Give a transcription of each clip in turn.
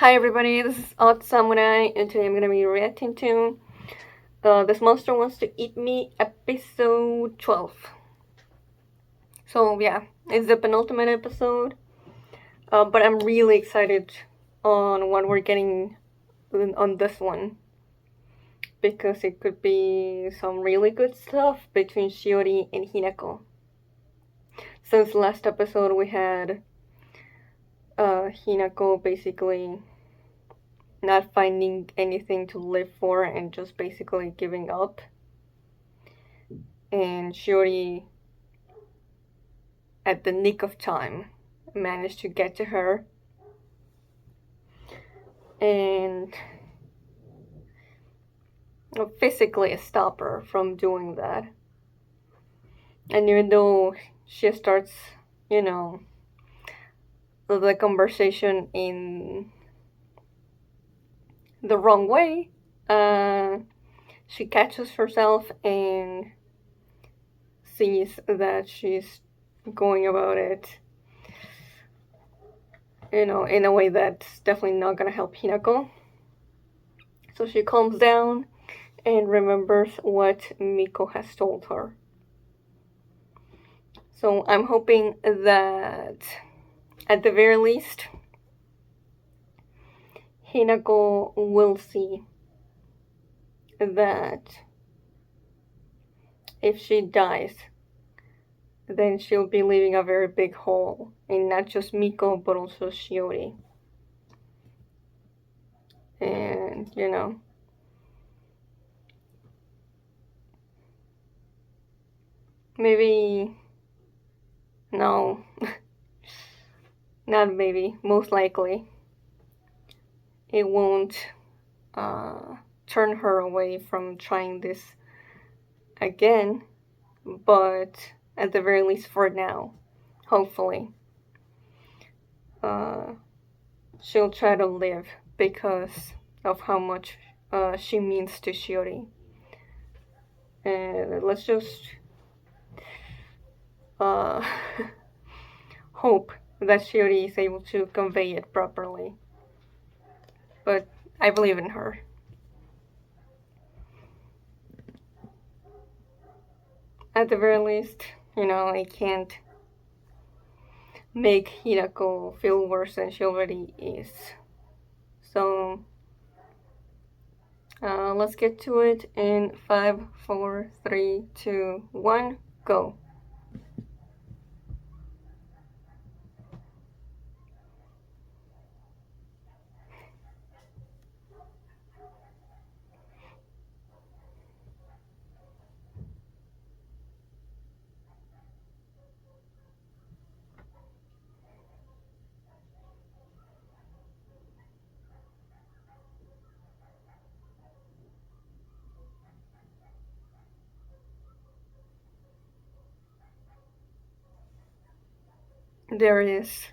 Hi everybody, this is Odd Samurai, and today I'm gonna be reacting to This Monster Wants to Eat Me, episode 12. So yeah, it's the penultimate episode, but I'm really excited on what we're getting on this one, because it could be some really good stuff between Shiori and Hinako. Since last episode we had Hinako basically not finding anything to live for and just basically giving up. And Shiori, at the nick of time, managed to get to her and physically stop her from doing that. And even though she starts, you know, the conversation in the wrong way, she catches herself and sees that she's going about it, in a way that's definitely not gonna help Hinako. So she calms down and remembers what Miko has told her. So I'm hoping that at the very least, Hinako will see that if she dies, then she'll be leaving a very big hole in not just Miko but also Shiori. And, maybe, no, not maybe, most likely, it won't turn her away from trying this again, but at the very least for now, hopefully, uh, she'll try to live because of how much she means to Shiori. And let's just uh, hope that Shiori is able to convey it properly. But I believe in her. At the very least, I can't make Hinako feel worse than she already is. So, let's get to it in 5, 4, 3, 2, 1, go. There is.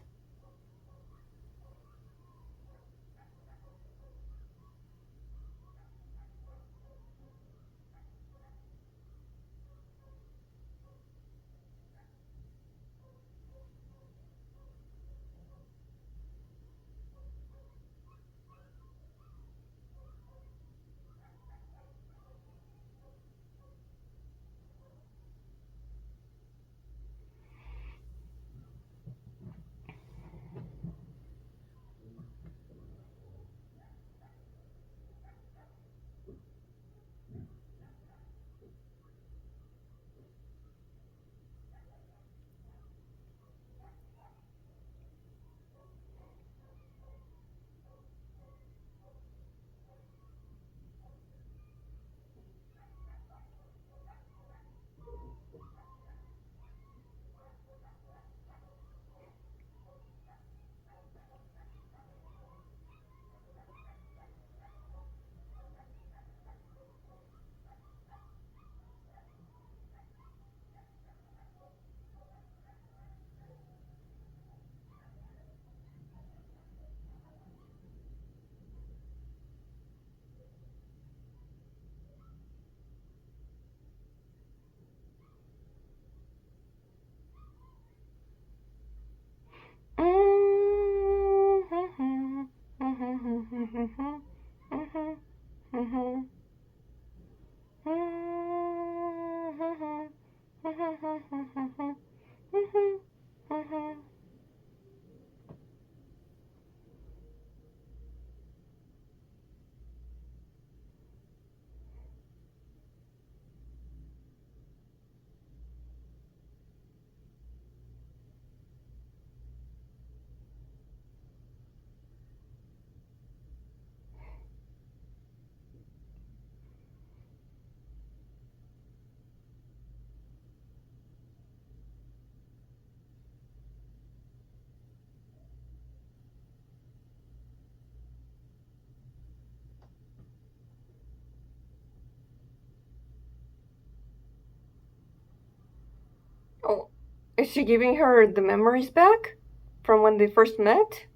Is she giving her the memories back from when they first met?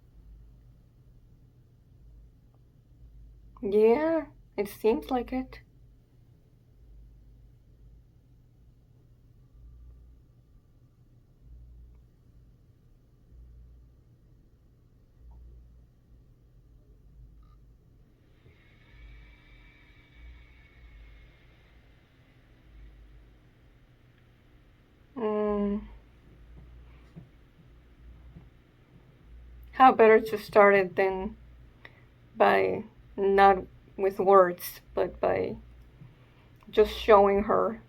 Yeah, it seems like it. Mm, how better to start it than by not with words, but by just showing her.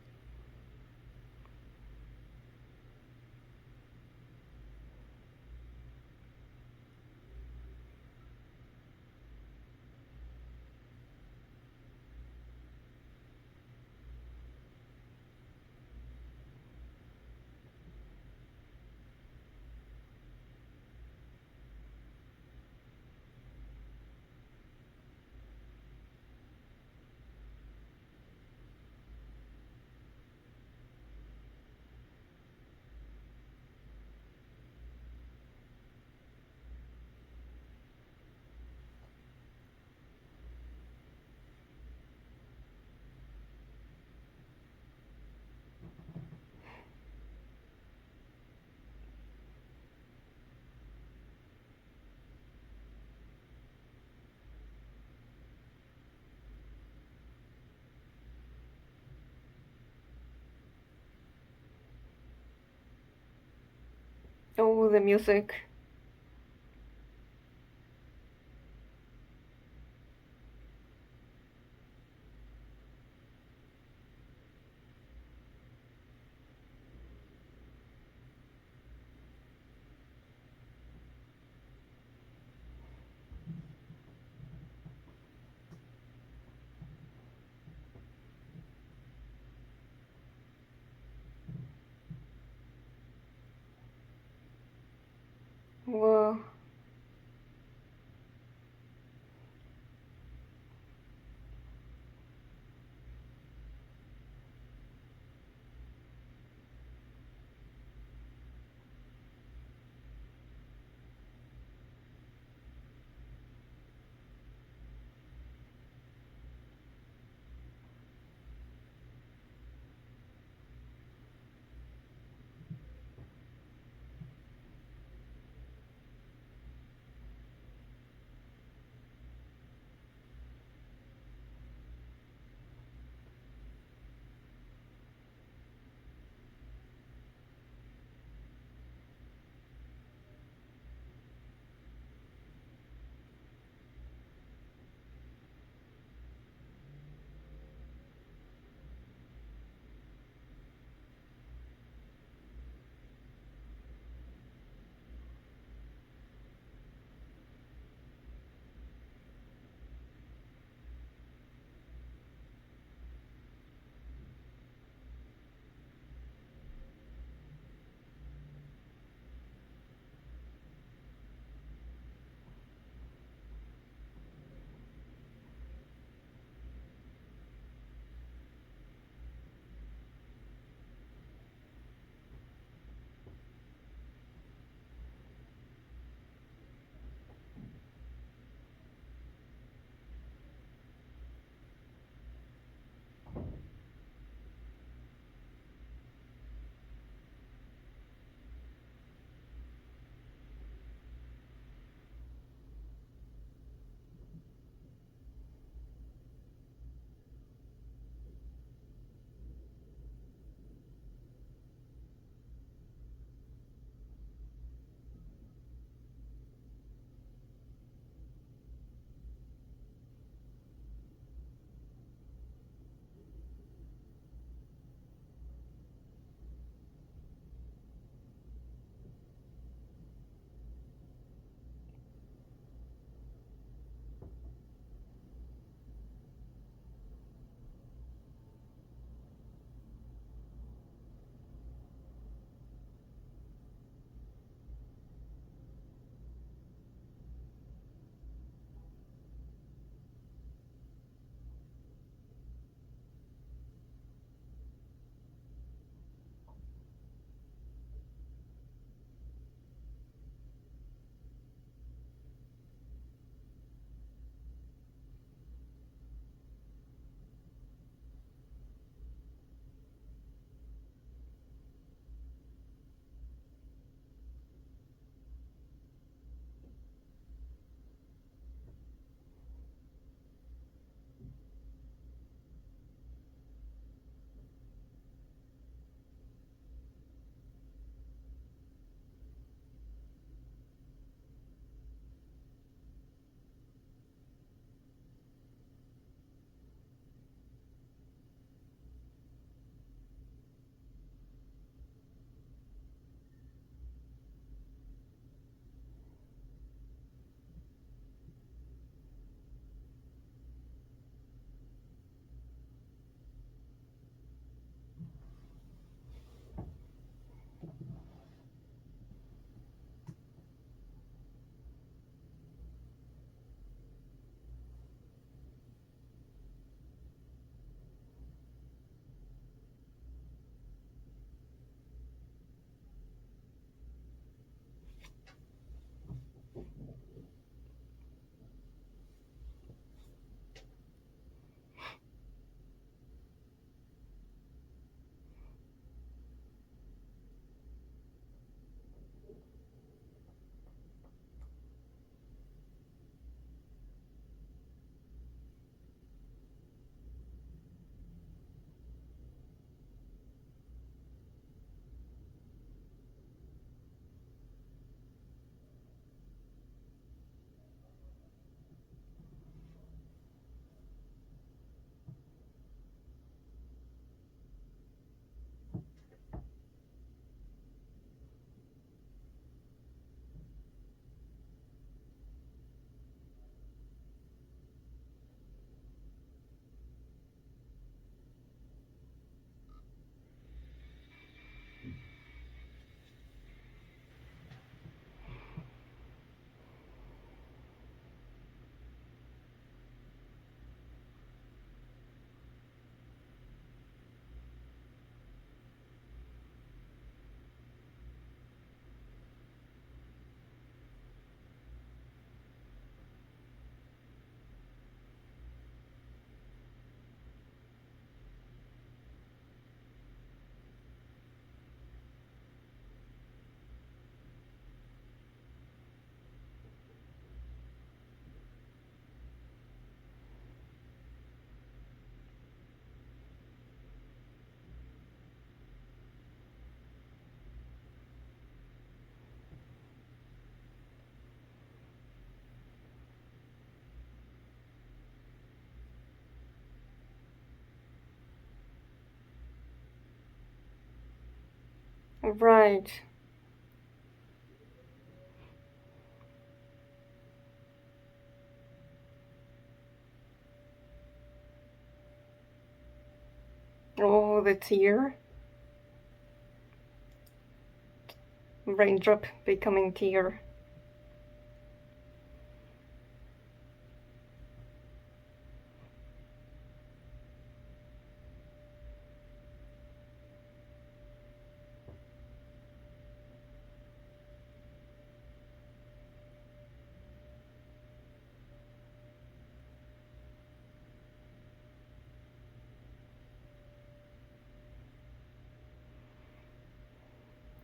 Oh, the music. Right. Oh, the tear. Raindrop becoming tear.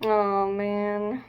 Oh man.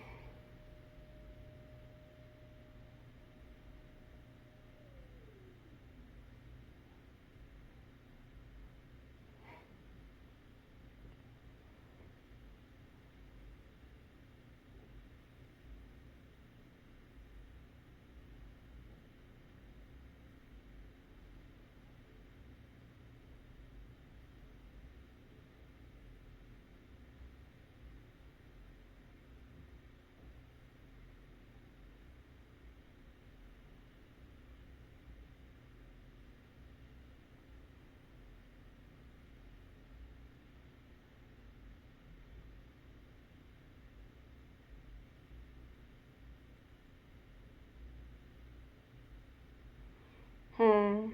Hmm.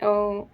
Oh.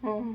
Hmm.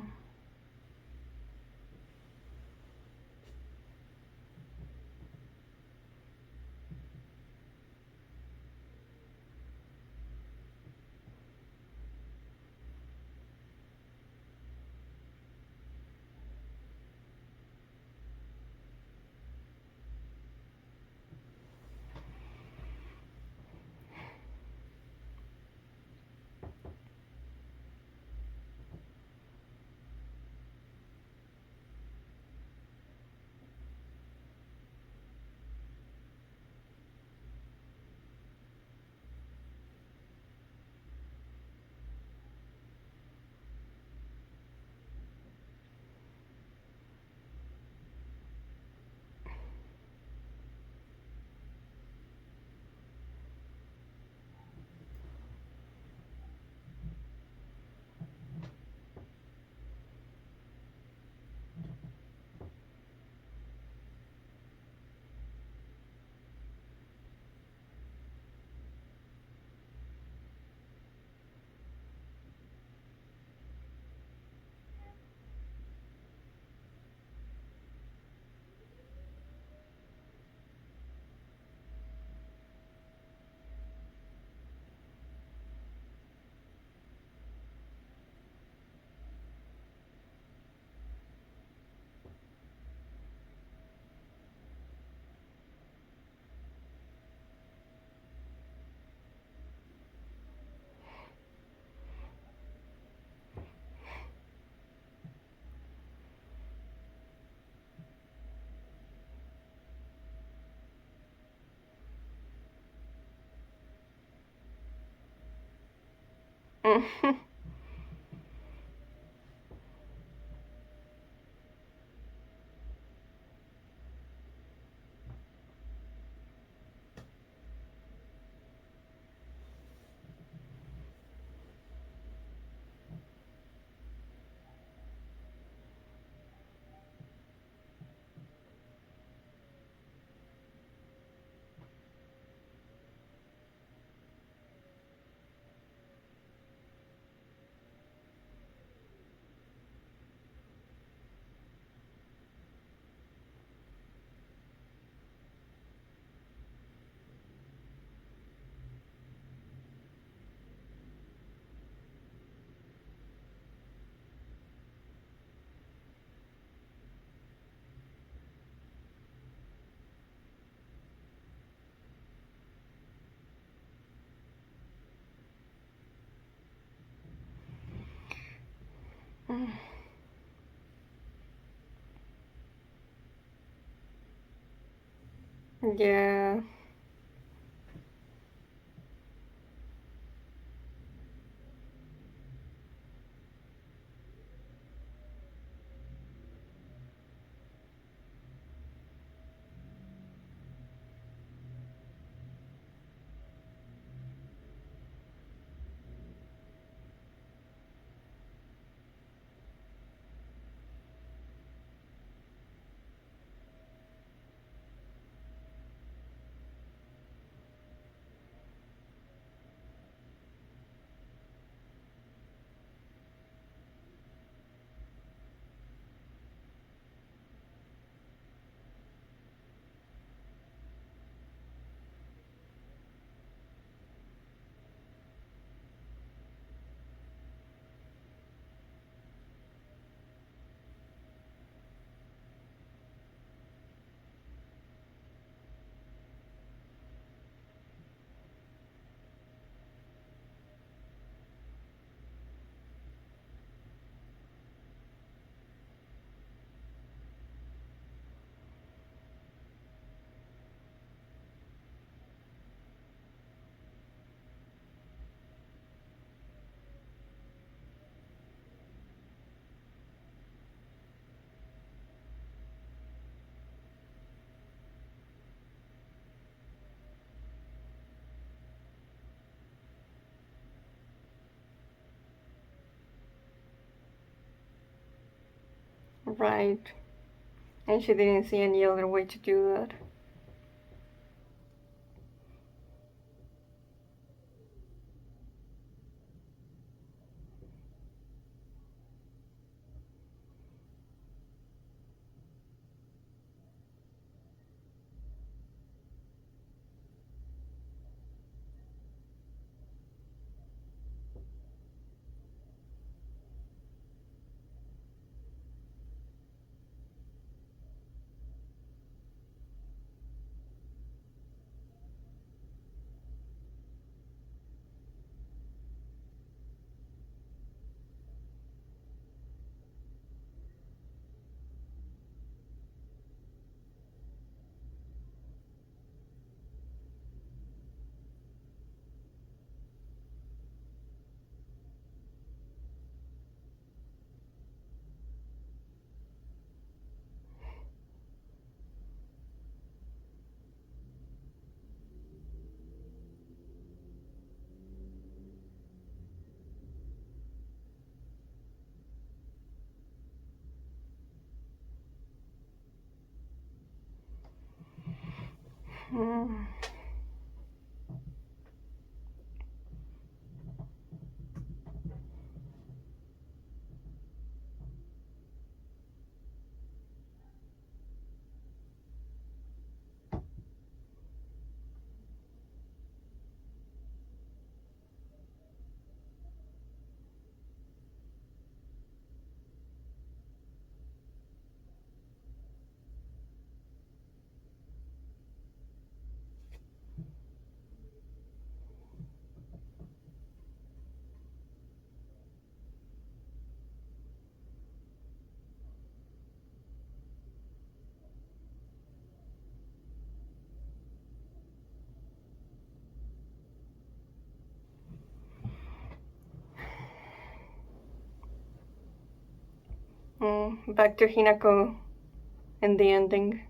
Yeah. Right. And she didn't see any other way to do that. Mm. Back to Hinako and the ending.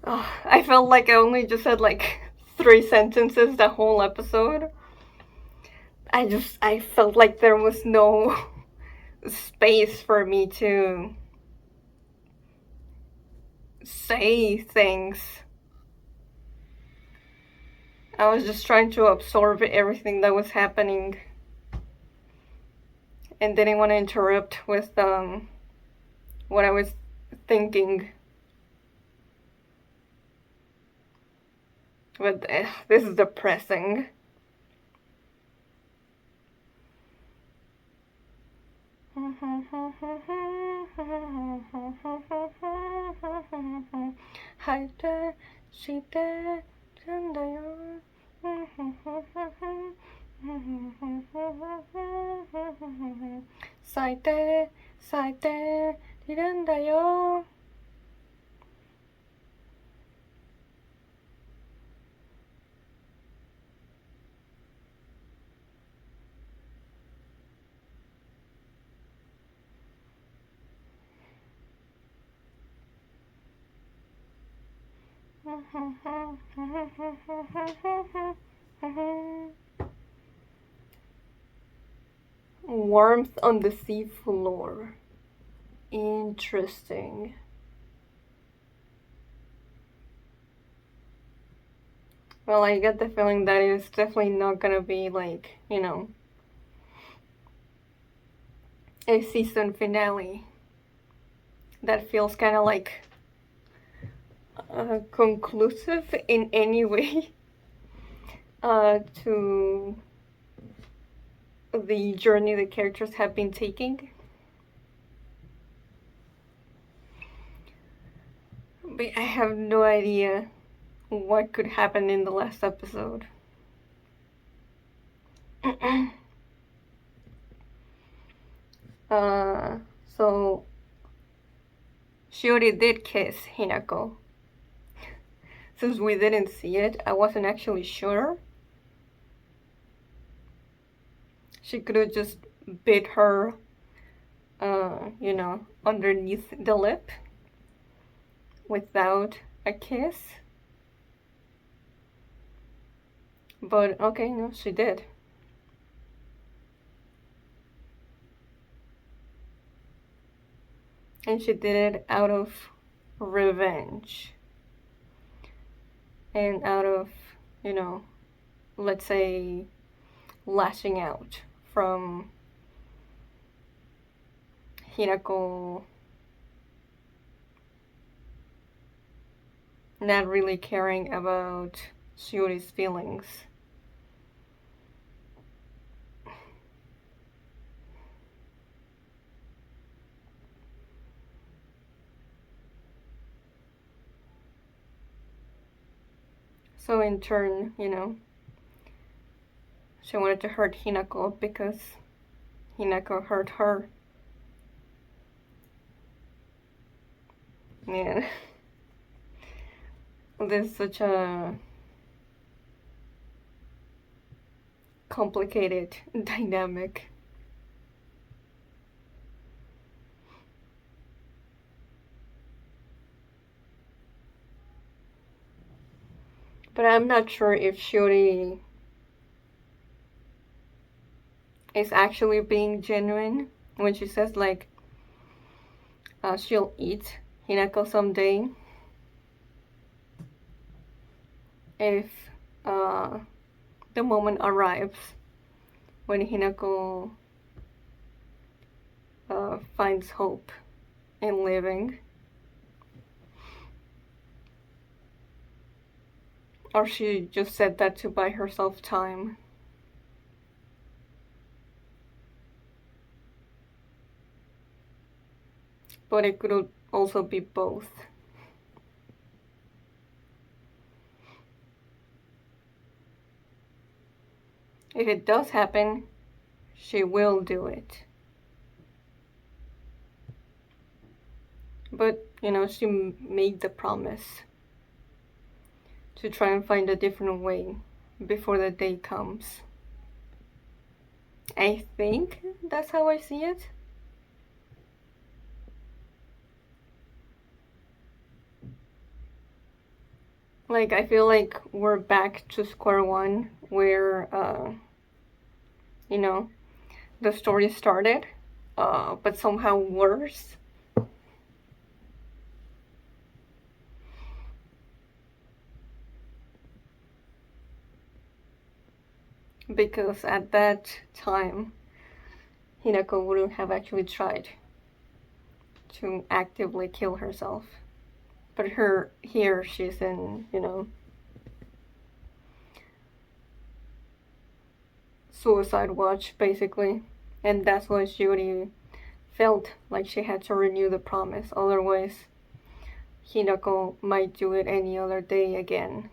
Oh, I felt like I only just had like 3 sentences the whole episode. I felt like there was no space for me to say things. I was just trying to absorb everything that was happening and didn't want to interrupt with what I was thinking. But this is depressing. Warmth on the sea floor. Interesting. Well, I get the feeling that it's definitely not gonna be like, a season finale. That feels kind of like conclusive in any way to the journey the characters have been taking. But I have no idea what could happen in the last episode. So Shiori did kiss Hinako. Since we didn't see it, I wasn't actually sure. She could have just bit her, underneath the lip without a kiss. But okay, no, she did. And she did it out of revenge. And out of, let's say, lashing out from Hinako not really caring about Shiori's feelings. So in turn, she wanted to hurt Hinako because Hinako hurt her. Man. There's such a complicated dynamic. But I'm not sure if Shiori is actually being genuine when she says like she'll eat Hinako someday. If the moment arrives when Hinako finds hope in living. Or she just said that to buy herself time. But it could also be both. If it does happen, she will do it. But, she made the promise to try and find a different way before the day comes. I think that's how I see it. Like, I feel like we're back to square one where, you know, the story started, but somehow worse. Because at that time, Hinako wouldn't have actually tried to actively kill herself. But her here, she's in, suicide watch basically, and that's why Shiori felt like she had to renew the promise. Otherwise, Hinako might do it any other day again.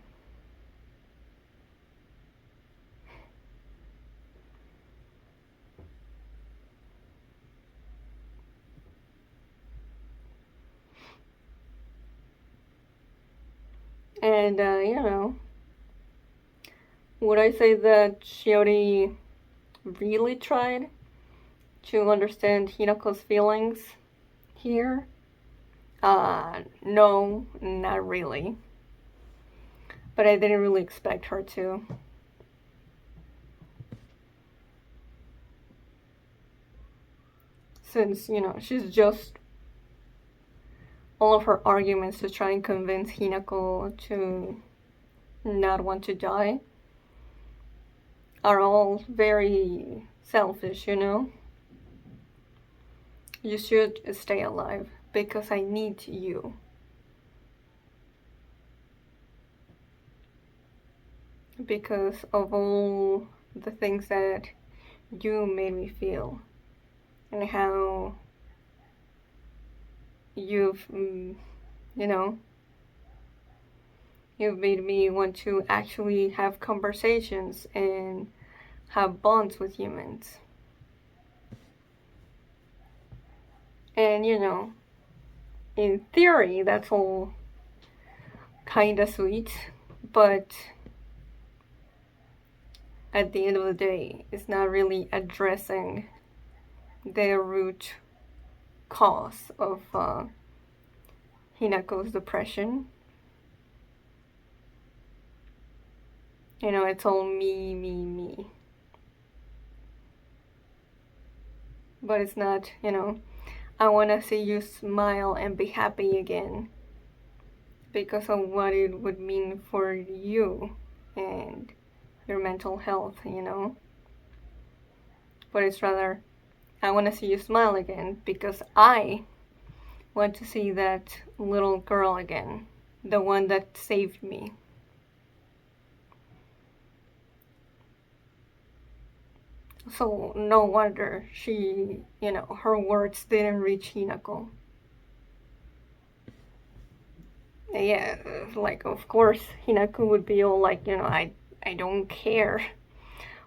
And would I say that Shiori really tried to understand Hinako's feelings here? No, not really. But I didn't really expect her to. Since, she's just all of her arguments to try and convince Hinako to not want to die are all very selfish, You should stay alive because I need you. Because of all the things that you made me feel and how you've, you know, you've made me want to actually have conversations and have bonds with humans. And in theory, that's all kinda sweet, but at the end of the day, it's not really addressing the root cause of Hinako's depression. It's all me, me, me. But it's not, I want to see you smile and be happy again because of what it would mean for you and your mental health, But it's rather, I want to see you smile again because I want to see that little girl again, the one that saved me. So no wonder she, her words didn't reach Hinako. Yeah, like of course Hinako would be all like, I don't care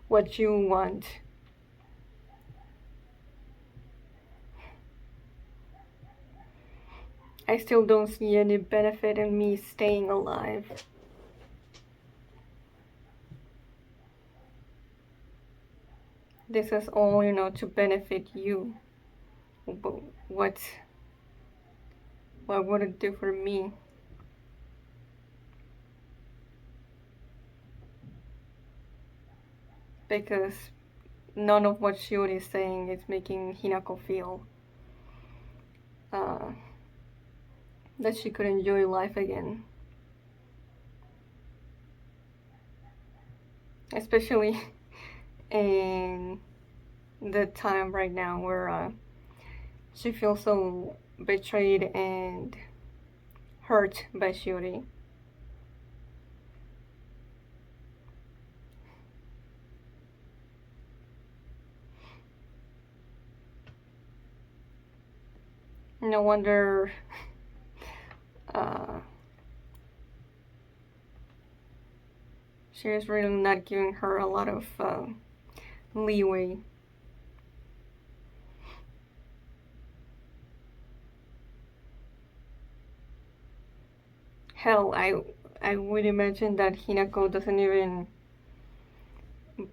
what you want. I still don't see any benefit in me staying alive. This is all, to benefit you. But what would it do for me? Because none of what Shiori is saying is making Hinako feel uh, that she could enjoy life again. Especially in the time right now where she feels so betrayed and hurt by Shiori. No wonder uh, she is really not giving her a lot of leeway. Hell, I would imagine that Hinako doesn't even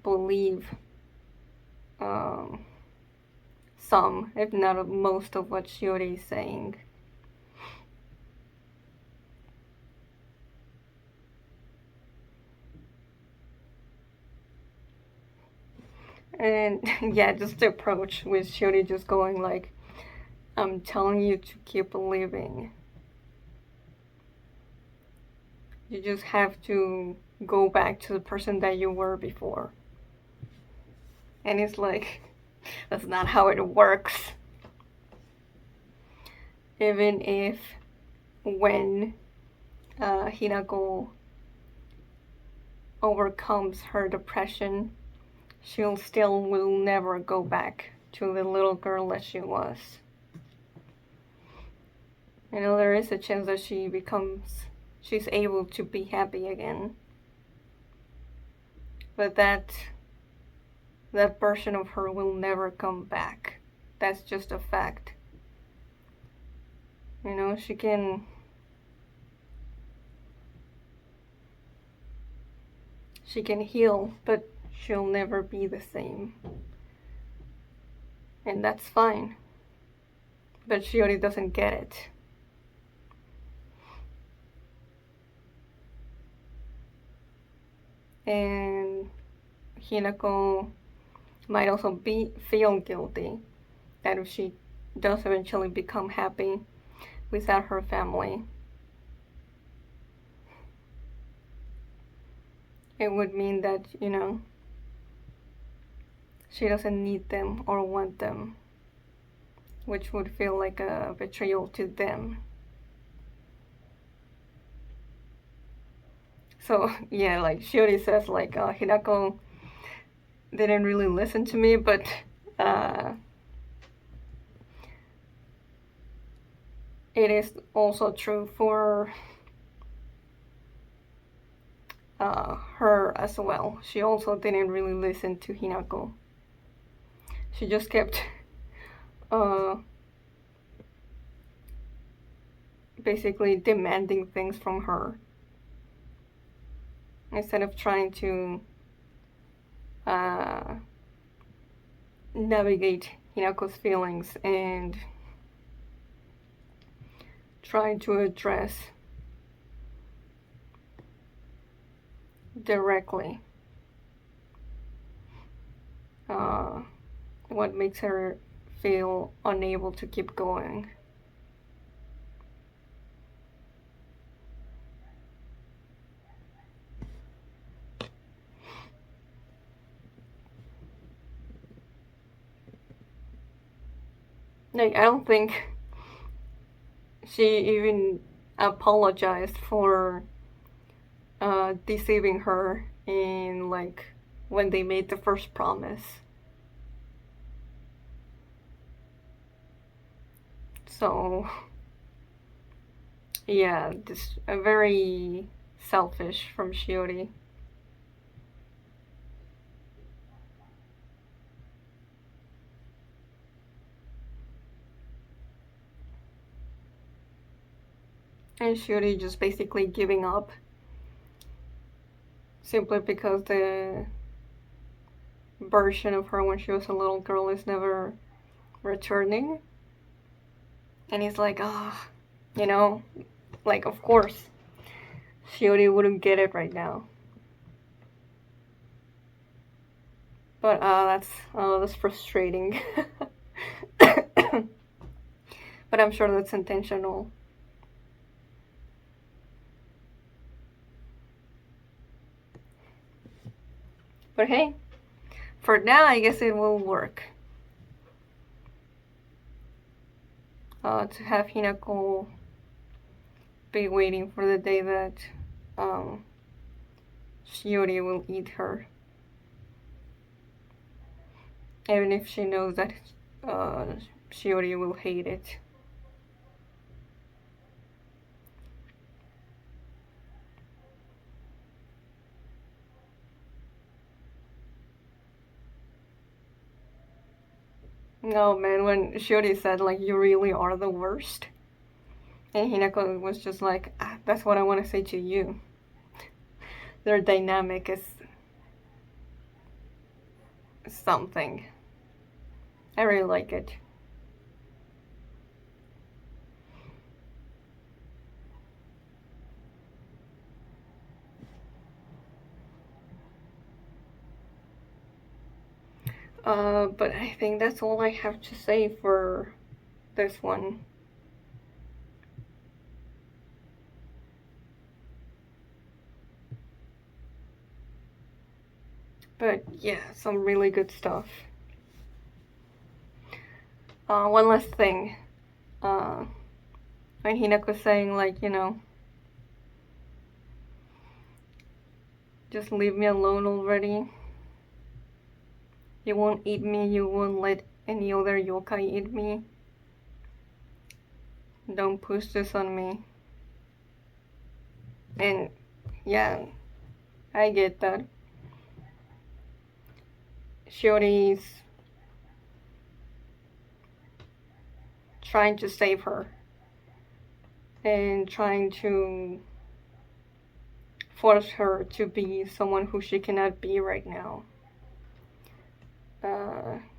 believe um, some, if not most, of what Shiori is saying. And yeah, just the approach with Shiori just going like, I'm telling you to keep living. You just have to go back to the person that you were before. And it's like, that's not how it works. Even if when Hinako overcomes her depression, she'll still will never go back to the little girl that she was. You know, there is a chance that she's able to be happy again. But that version of her will never come back. That's just a fact. You know, she can heal, but she'll never be the same. And that's fine. But Shiori doesn't get it. And Hinako might also feel guilty that if she does eventually become happy without her family, it would mean that, you know, she doesn't need them or want them, which would feel like a betrayal to them. So yeah, like Shiori says, like Hinako didn't really listen to me, but it is also true for her as well. She also didn't really listen to Hinako. She just kept basically demanding things from her instead of trying to navigate Hinako's feelings and trying to address directly what makes her feel unable to keep going. Like, I don't think she even apologized for deceiving her in, like, when they made the first promise. So yeah, just a very selfish from Shiori. And Shiori just basically giving up simply because the version of her when she was a little girl is never returning. And he's like, ah, you know, like, of course, Shiori wouldn't get it right now. But that's frustrating. But I'm sure that's intentional. But hey, for now, I guess it will work. To have Hinako be waiting for the day that Shiori will eat her. Even if she knows that Shiori will hate it. No, man, when Shiori said, like, you really are the worst, and Hinako was just like, ah, that's what I want to say to you. Their dynamic is something. I really like it. But I think that's all I have to say for this one. But yeah, some really good stuff. One last thing. When Hinako's saying, like, just leave me alone already. You won't eat me, you won't let any other yokai eat me. Don't push this on me. And yeah, I get that. Shiori's trying to save her and trying to force her to be someone who she cannot be right now.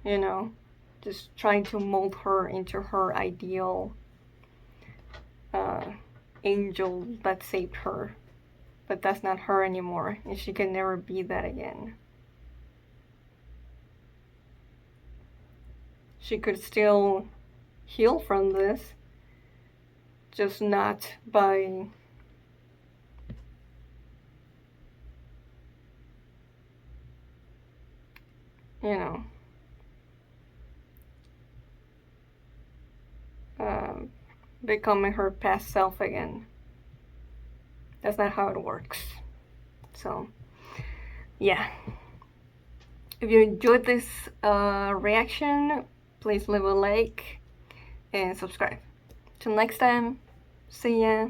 You know, just trying to mold her into her ideal angel that saved her. But that's not her anymore, and she can never be that again. She could still heal from this, just not by becoming her past self again. That's not how it works. So, yeah. If you enjoyed this reaction, please leave a like and subscribe. Till next time, see ya.